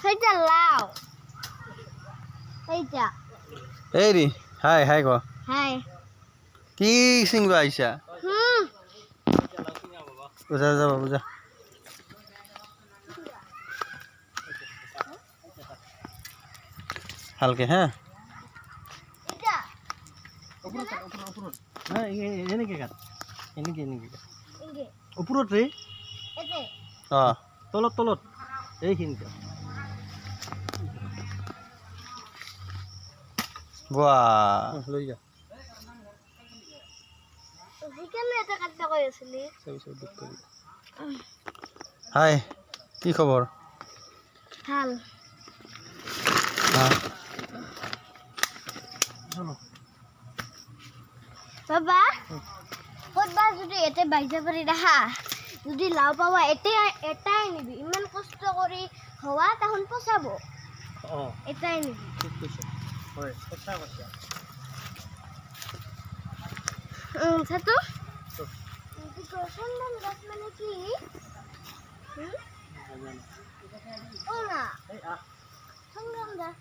সেইটা লাও এইটা এই রে হাই হাই গো হাই কি সিংবা আইসা বুঝা যাবা বুঝা হালকে হ্যাঁ এটা হ্যাঁ এনেকে কাট এনেকে কাট ইঙ্গে উপরত রে এতে তলত তলত এইখিনিতে বাহ লৈ যা কেনে এটা কাটটা কৈ আছিলি হাই কি খবৰ ভাল বাবা কতবা যদি এতে বাইজা পাৰি দেখা যদি লাও পাবা এটাই নিবি ইমান কষ্ট কৰি হওয়া তখন পচাব এটাই নিবি ঠিক কৈছে হয় সঁচা কথা ছাতু চন্দন গাছ মানে কি ও না চন্দন গাছ